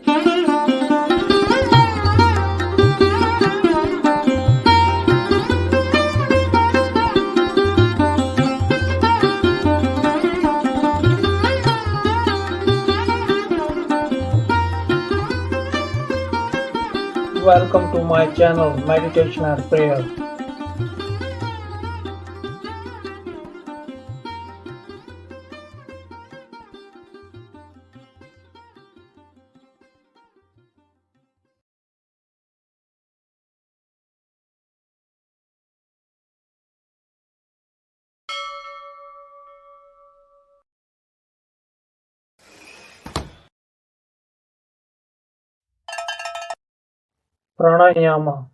Welcome to my channel Meditation and Prayer. Pranayama.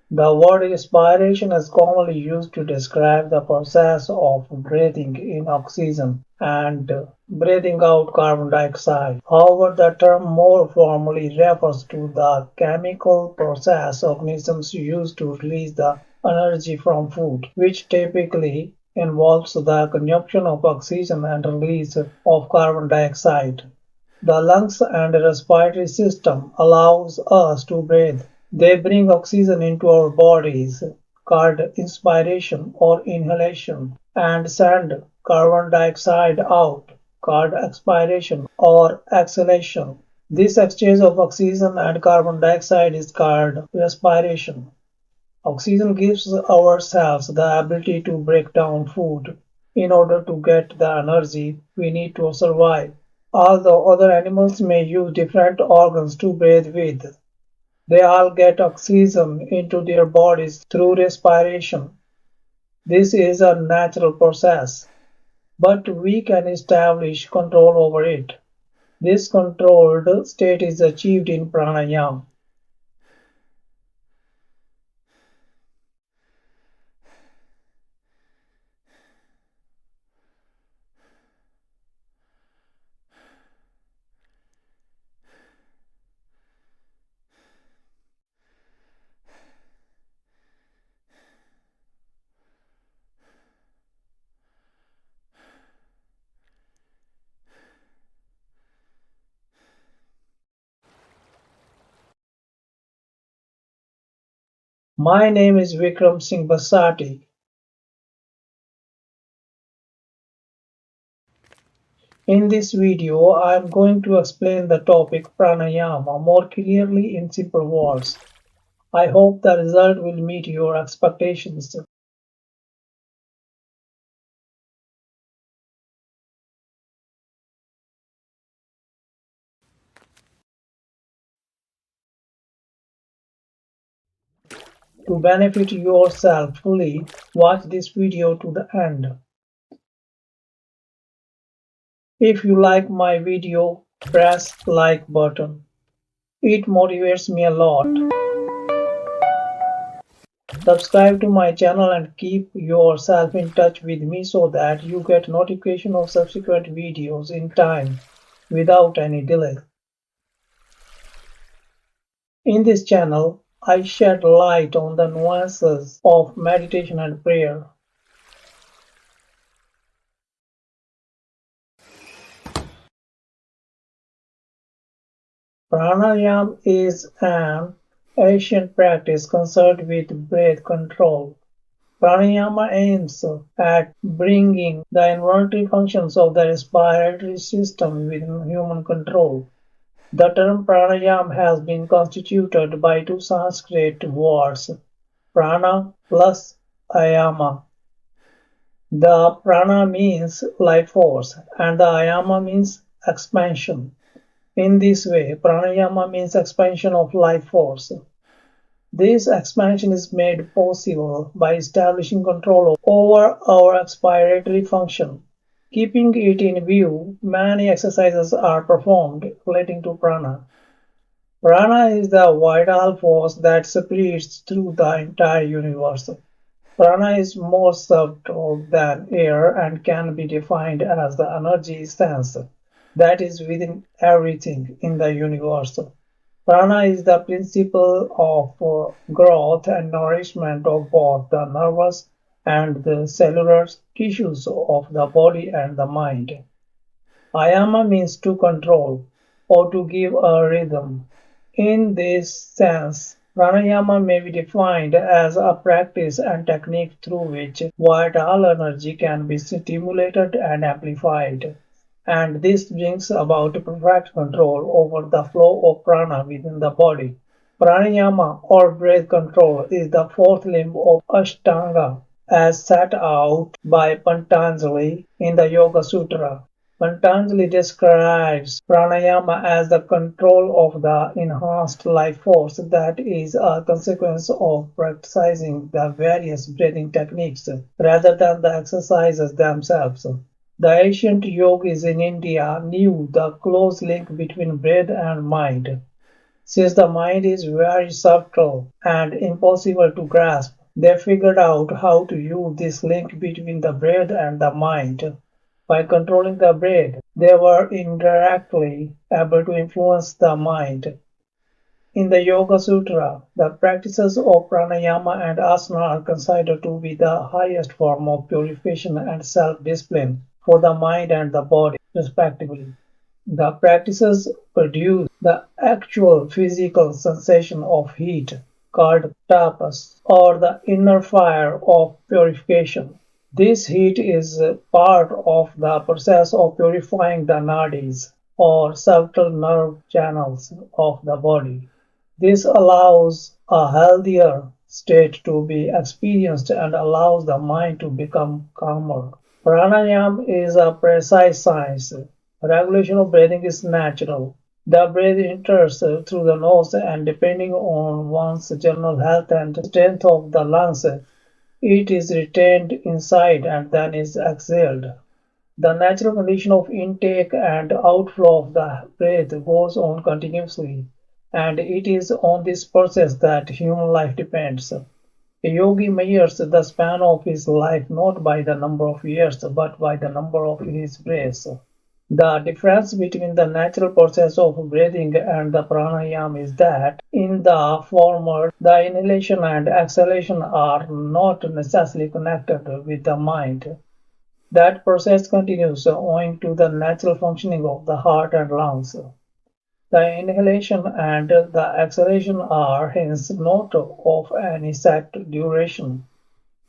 The word inspiration is commonly used to describe the process of breathing in oxygen and breathing out carbon dioxide. However, the term more formally refers to the chemical process organisms use to release the energy from food, which typically involves the consumption of oxygen and release of carbon dioxide. The lungs and respiratory system allows us to breathe. They bring oxygen into our bodies, called inspiration or inhalation, and send carbon dioxide out, called expiration or exhalation. This exchange of oxygen and carbon dioxide is called respiration. Oxygen gives our cells the ability to break down food in order to get the energy we need to survive. Although other animals may use different organs to breathe with, they all get oxygen into their bodies through respiration. This is a natural process, but we can establish control over it. This controlled state is achieved in pranayama. My name is Vikram Singh Basati. In this video, I am going to explain the topic pranayama more clearly in simple words. I hope the result will meet your expectations. To benefit yourself fully, watch this video to the end. If you like my video, press like button. It motivates me a lot. Subscribe to my channel and keep yourself in touch with me so that you get notification of subsequent videos in time without any delay. In this channel, I shed light on the nuances of meditation and prayer. Pranayama is an ancient practice concerned with breath control. Pranayama aims at bringing the involuntary functions of the respiratory system within human control. The term pranayama has been constituted by two Sanskrit words, prana plus ayama. The prana means life force and the ayama means expansion. In this way, pranayama means expansion of life force. This expansion is made possible by establishing control over our expiratory function. Keeping it in view, many exercises are performed relating to prana. Prana is the vital force that spreads through the entire universe. Prana is more subtle than air and can be defined as the energy sense that is within everything in the universe. Prana is the principle of growth and nourishment of both the nervous and the cellular tissues of the body and the mind. Ayama means to control or to give a rhythm. In this sense, pranayama may be defined as a practice and technique through which vital energy can be stimulated and amplified, and this brings about perfect control over the flow of prana within the body. Pranayama or breath control is the fourth limb of Ashtanga as set out by Patanjali in the Yoga Sutra. Patanjali describes pranayama as the control of the enhanced life force that is a consequence of practicing the various breathing techniques rather than the exercises themselves. The ancient yogis in India knew the close link between breath and mind. Since the mind is very subtle and impossible to grasp, they figured out how to use this link between the breath and the mind. By controlling the breath, they were indirectly able to influence the mind. In the Yoga Sutra, the practices of pranayama and asana are considered to be the highest form of purification and self-discipline for the mind and the body, respectively. The practices produce the actual physical sensation of heat, called tapas, or the inner fire of purification. This heat is part of the process of purifying the nadis, or subtle nerve channels of the body. This allows a healthier state to be experienced and allows the mind to become calmer. Pranayama is a precise science. Regulation of breathing is natural. The breath enters through the nose and depending on one's general health and strength of the lungs, it is retained inside and then is exhaled. The natural condition of intake and outflow of the breath goes on continuously, and it is on this process that human life depends. A yogi measures the span of his life not by the number of years but by the number of his breaths. The difference between the natural process of breathing and the pranayama is that in the former, the inhalation and exhalation are not necessarily connected with the mind. That process continues owing to the natural functioning of the heart and lungs. The inhalation and the exhalation are hence not of any set duration.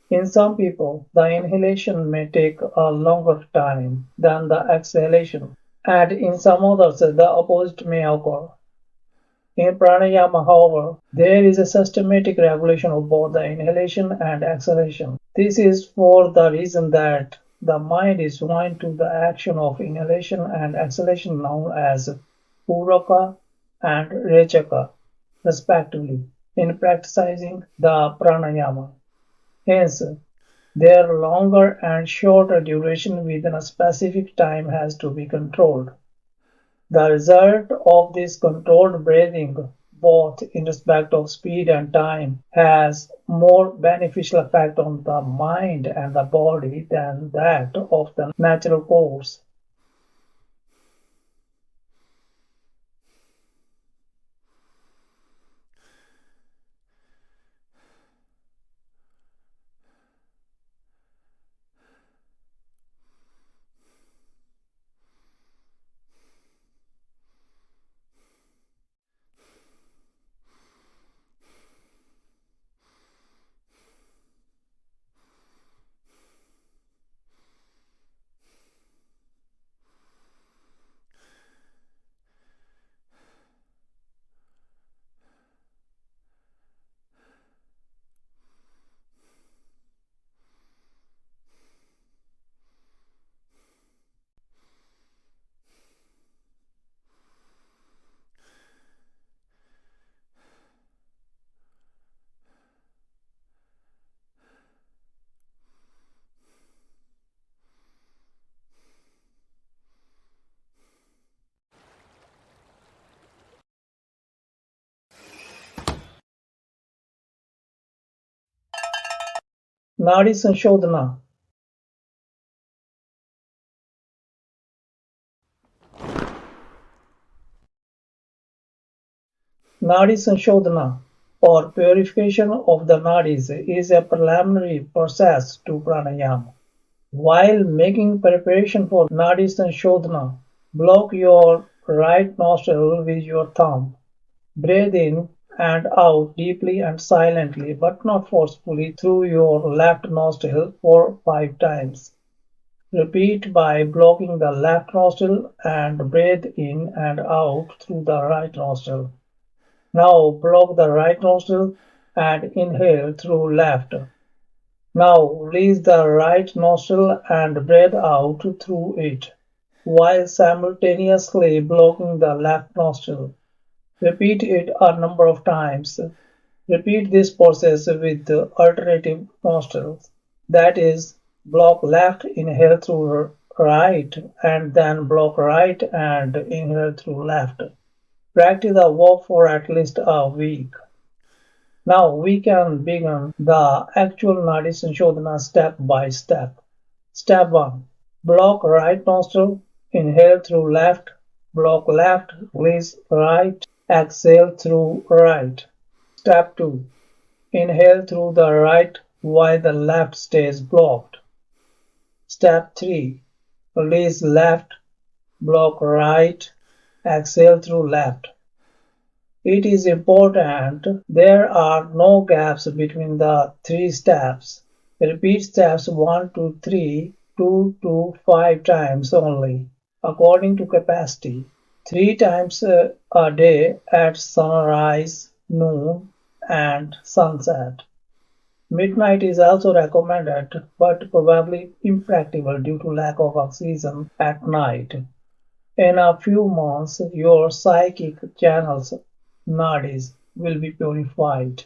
In some people, the inhalation may take a longer time than the exhalation, and in some others, the opposite may occur. In pranayama, however, there is a systematic regulation of both the inhalation and exhalation. This is for the reason that the mind is joined to the action of inhalation and exhalation known as puraka and rechaka, respectively, in practicing the pranayama. Hence, their longer and shorter duration within a specific time has to be controlled. The result of this controlled breathing, both in respect of speed and time, has more beneficial effect on the mind and the body than that of the natural course. Nadi Sanshotana. Nadi Sanshotana. or purification of the nadis is a preliminary process to pranayama. While making preparation for nadi sanshotana, block your right nostril with your thumb. Breathe in and out deeply and silently, but not forcefully, through your left nostril for 5 times. Repeat by blocking the left nostril and breathe in and out through the right nostril. Now block the right nostril and inhale through left. Now release the right nostril and breathe out through it, while simultaneously blocking the left nostril. Repeat it a number of times. Repeat this process with the alternative nostrils. That is, block left, inhale through right, and then block right and inhale through left. Practice the walk for at least a week. Now we can begin the actual Nadi Sanshotana step by step. Step 1. Block right nostril, inhale through left, block left, release right, exhale through right. Step 2. Inhale through the right while the left stays blocked. Step 3. Release left, block right, exhale through left. It is important there are no gaps between the 3 steps. Repeat steps 1 to 3, 2 to 5 times only, according to capacity. 3 times a day at sunrise, noon, and sunset. Midnight is also recommended, but probably impractical due to lack of oxygen at night. In a few months, your psychic channels, nadis, will be purified.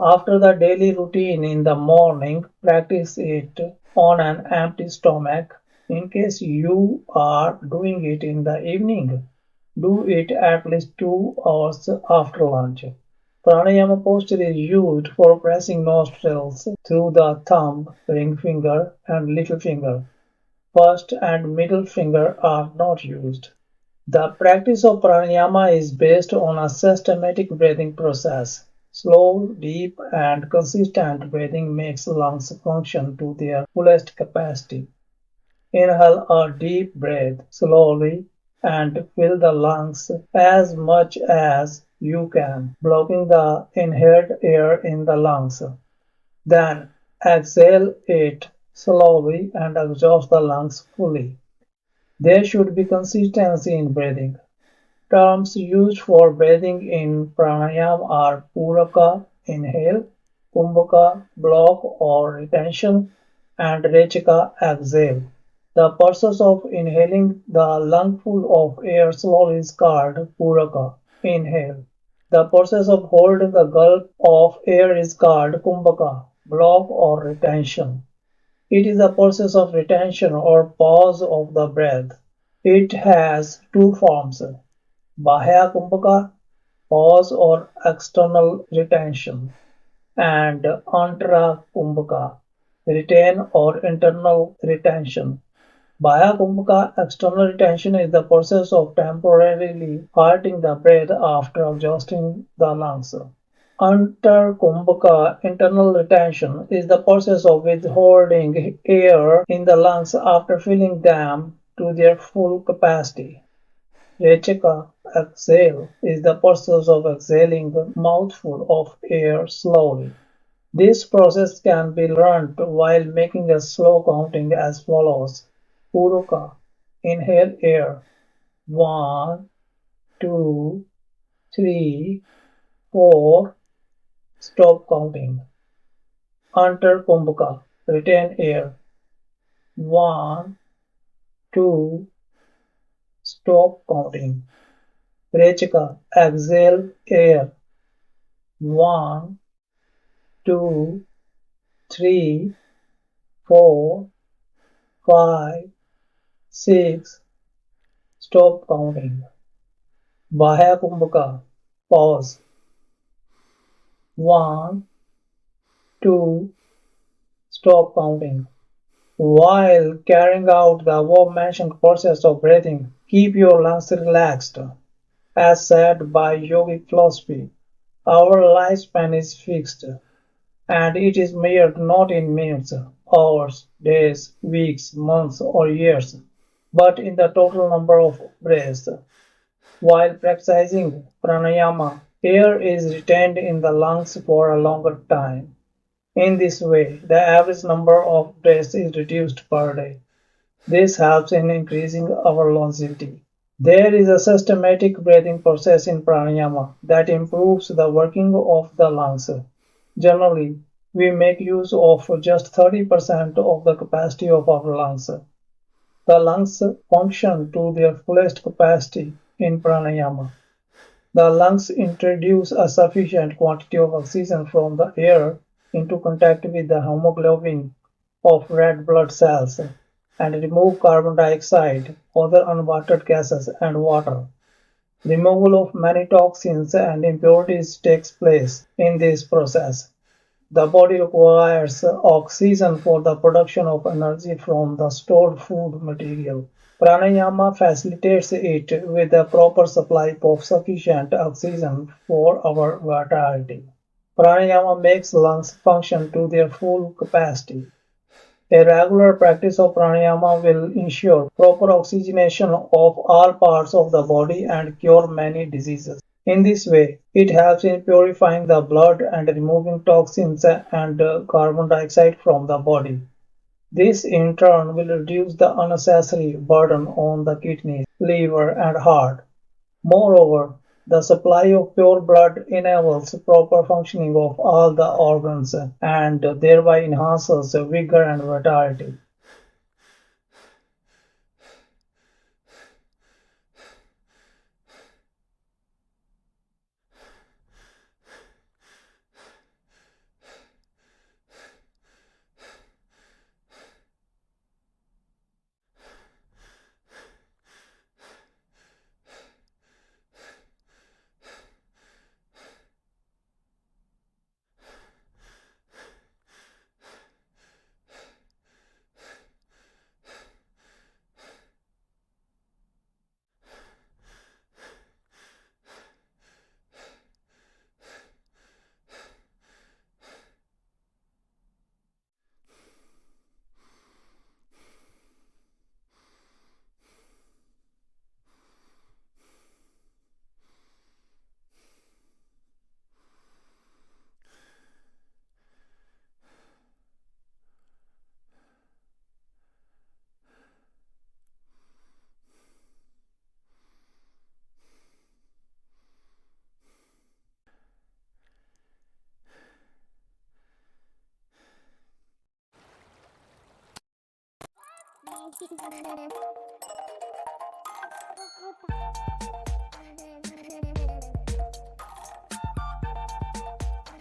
After the daily routine in the morning, practice it on an empty stomach. In case you are doing it in the evening, do it at least 2 hours after lunch. Pranayama posture is used for pressing nostrils through the thumb, ring finger, and little finger. First and middle finger are not used. The practice of pranayama is based on a systematic breathing process. Slow, deep, and consistent breathing makes lungs function to their fullest capacity. Inhale a deep breath slowly and fill the lungs as much as you can, blocking the inhaled air in the lungs. Then exhale it slowly and exhaust the lungs fully. There should be consistency in breathing. Terms used for breathing in pranayama are puraka, inhale, kumbhaka, block or retention, and rechaka, exhale. The process of inhaling the lungful of air slowly is called puraka, inhale. The process of holding the gulp of air is called kumbhaka, block or retention. It is a process of retention or pause of the breath. It has two forms: bahya kumbhaka, pause or external retention, and antara kumbhaka, retain or internal retention. Bahya kumbhaka, external retention, is the process of temporarily halting the breath after exhausting the lungs. Antarkumbhaka, internal retention, is the process of withholding air in the lungs after filling them to their full capacity. Rechaka, exhale, is the process of exhaling a mouthful of air slowly. This process can be learned while making a slow counting as follows. Puruka, inhale air. 1, 2, 3, 4. Stop counting. Antarkumbhaka, retain air. 1, 2. Stop counting. Rechaka, exhale air. 1, 2, 3, 4, 5, 6. Stop counting. Bahya Kumbhaka, pause. 1, 2. Stop counting. While carrying out the above-mentioned process of breathing, keep your lungs relaxed, as said by yogic philosophy. Our lifespan is fixed, and it is measured not in minutes, hours, days, weeks, months, or years, but in the total number of breaths. While practicing pranayama, air is retained in the lungs for a longer time. In this way, the average number of breaths is reduced per day. This helps in increasing our longevity. There is a systematic breathing process in pranayama that improves the working of the lungs. Generally, we make use of just 30% of the capacity of our lungs. The lungs function to their fullest capacity in pranayama. The lungs introduce a sufficient quantity of oxygen from the air into contact with the hemoglobin of red blood cells and remove carbon dioxide, other unwanted gases, and water. Removal of many toxins and impurities takes place in this process. The body requires oxygen for the production of energy from the stored food material. Pranayama facilitates it with a proper supply of sufficient oxygen for our vitality. Pranayama makes lungs function to their full capacity. A regular practice of pranayama will ensure proper oxygenation of all parts of the body and cure many diseases. In this way, it helps in purifying the blood and removing toxins and carbon dioxide from the body. This in turn will reduce the unnecessary burden on the kidneys, liver, and heart. Moreover, the supply of pure blood enables proper functioning of all the organs and thereby enhances vigor and vitality.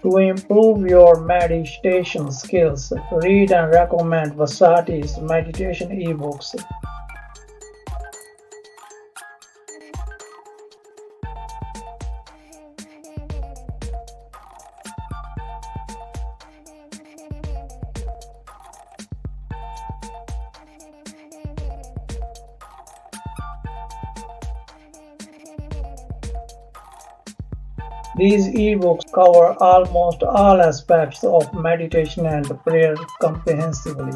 To improve your meditation skills, read and recommend Vasati's meditation ebooks. These ebooks cover almost all aspects of meditation and prayer comprehensively.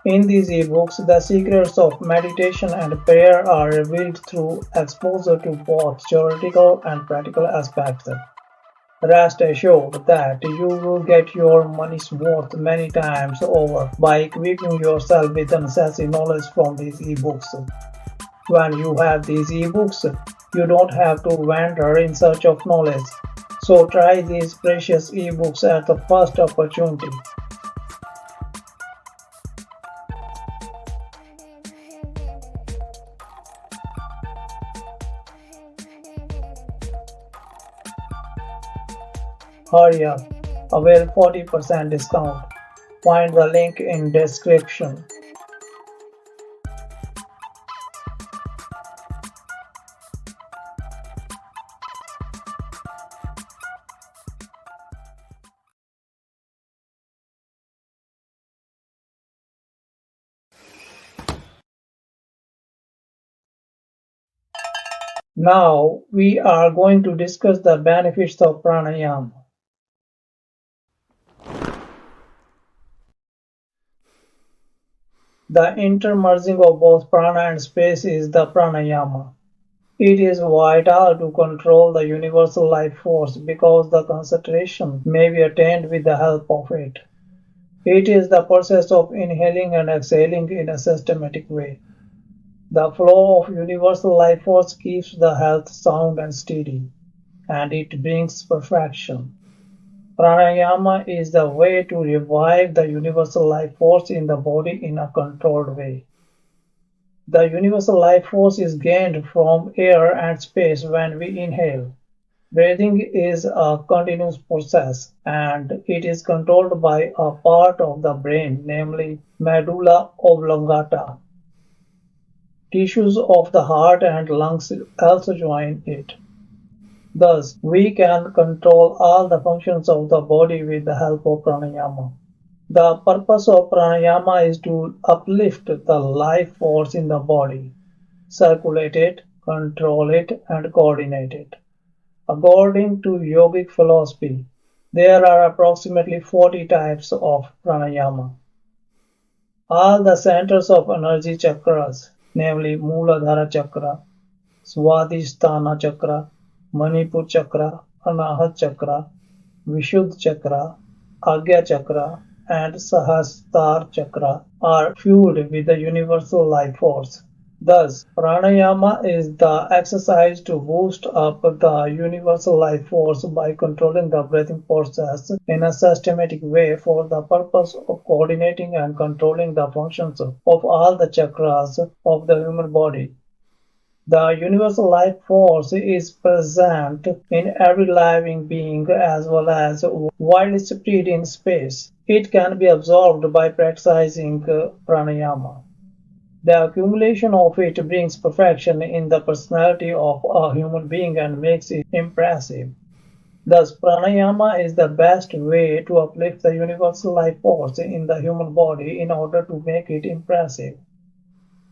In these ebooks, the secrets of meditation and prayer are revealed through exposure to both theoretical and practical aspects. Rest assured that you will get your money's worth many times over by equipping yourself with the necessary knowledge from these ebooks. When you have these ebooks, you don't have to wander in search of knowledge. So try these precious ebooks at the first opportunity. Hurry up, avail 40% discount. Find the link in description. Now we are going to discuss the benefits of pranayama. The intermerging of both prana and space is the pranayama. It is vital to control the universal life force because the concentration may be attained with the help of it. It is the process of inhaling and exhaling in a systematic way. The flow of universal life force keeps the health sound and steady, and it brings perfection. Pranayama is the way to revive the universal life force in the body in a controlled way. The universal life force is gained from air and space when we inhale. Breathing is a continuous process, and it is controlled by a part of the brain, namely medulla oblongata. Tissues of the heart and lungs also join it. Thus, we can control all the functions of the body with the help of pranayama. The purpose of pranayama is to uplift the life force in the body, circulate it, control it, and coordinate it. According to yogic philosophy, there are approximately 40 types of pranayama. All the centers of energy chakras, namely Muladhara chakra, Swadhisthana chakra, Manipur chakra, Anahat chakra, Vishuddha chakra, Agya chakra, and Sahasrara chakra are fueled with the universal life force. Thus, pranayama is the exercise to boost up the universal life force by controlling the breathing process in a systematic way for the purpose of coordinating and controlling the functions of all the chakras of the human body. The universal life force is present in every living being as well as widely spread in space. It can be absorbed by practicing pranayama. The accumulation of it brings perfection in the personality of a human being and makes it impressive. Thus, pranayama is the best way to uplift the universal life force in the human body in order to make it impressive.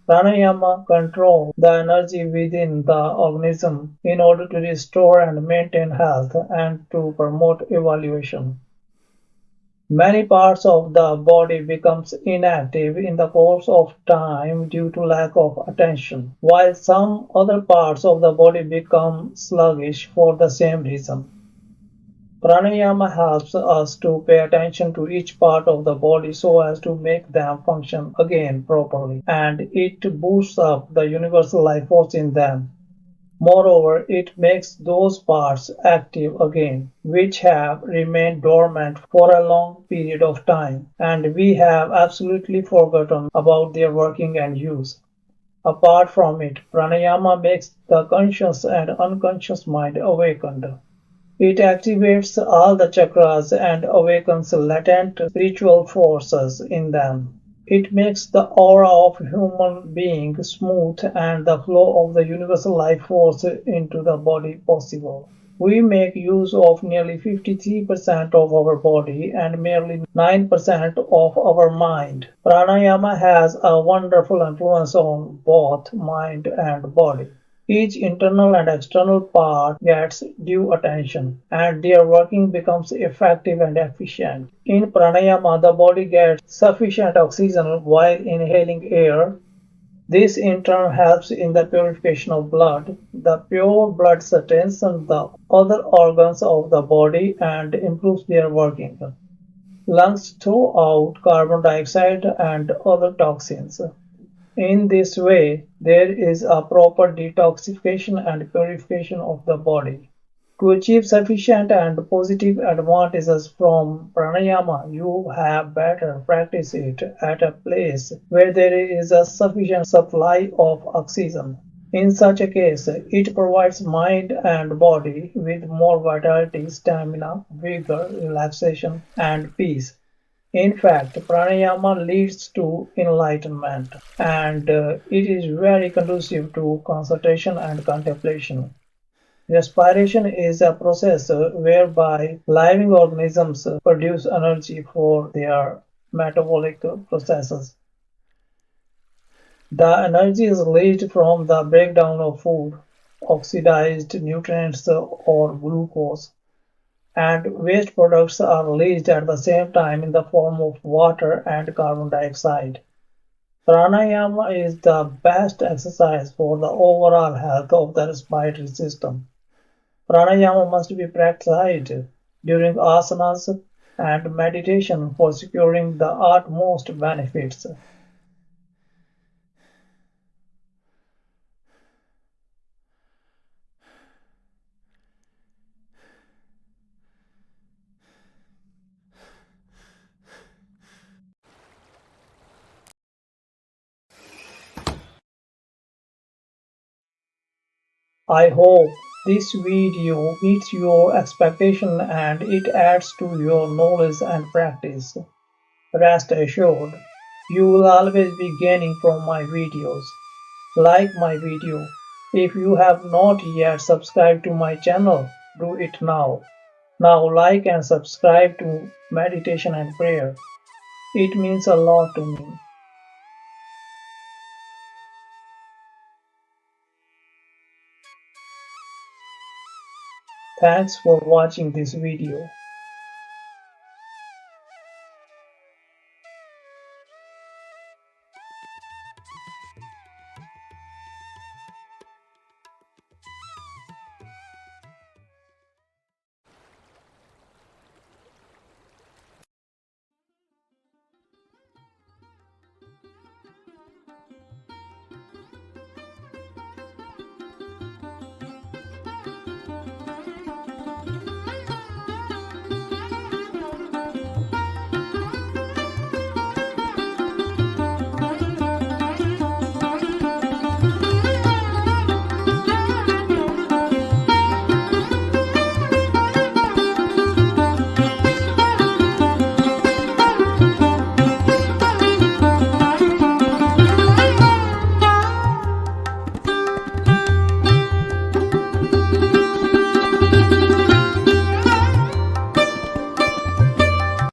Pranayama controls the energy within the organism in order to restore and maintain health and to promote evaluation. Many parts of the body becomes inactive in the course of time due to lack of attention, while some other parts of the body become sluggish for the same reason. Pranayama helps us to pay attention to each part of the body so as to make them function again properly, and it boosts up the universal life force in them. Moreover, it makes those parts active again, which have remained dormant for a long period of time, and we have absolutely forgotten about their working and use. Apart from it, pranayama makes the conscious and unconscious mind awakened. It activates all the chakras and awakens latent spiritual forces in them. It makes the aura of human being smooth and the flow of the universal life force into the body possible. We make use of nearly 53% of our body and merely 9% of our mind. Pranayama has a wonderful influence on both mind and body. Each internal and external part gets due attention, and their working becomes effective and efficient. In pranayama, the body gets sufficient oxygen while inhaling air. This in turn helps in the purification of blood. The pure blood strengthens the other organs of the body and improves their working. Lungs throw out carbon dioxide and other toxins. In this way, there is a proper detoxification and purification of the body. To achieve sufficient and positive advantages from pranayama, you have better practice it at a place where there is a sufficient supply of oxygen. In such a case, it provides mind and body with more vitality, stamina, vigor, relaxation, and peace. In fact, pranayama leads to enlightenment, and it is very conducive to concentration and contemplation. Respiration is a process whereby living organisms produce energy for their metabolic processes. The energy is released from the breakdown of food. oxidized nutrients or glucose, and waste products are released at the same time in the form of water and carbon dioxide. Pranayama is the best exercise for the overall health of the respiratory system. Pranayama must be practiced during asanas and meditation for securing the utmost benefits. I hope this video meets your expectation and it adds to your knowledge and practice. Rest assured, you will always be gaining from my videos. Like my video. If you have not yet subscribed to my channel, do it now. Now like and subscribe to meditation and prayer. It means a lot to me. Thanks for watching this video.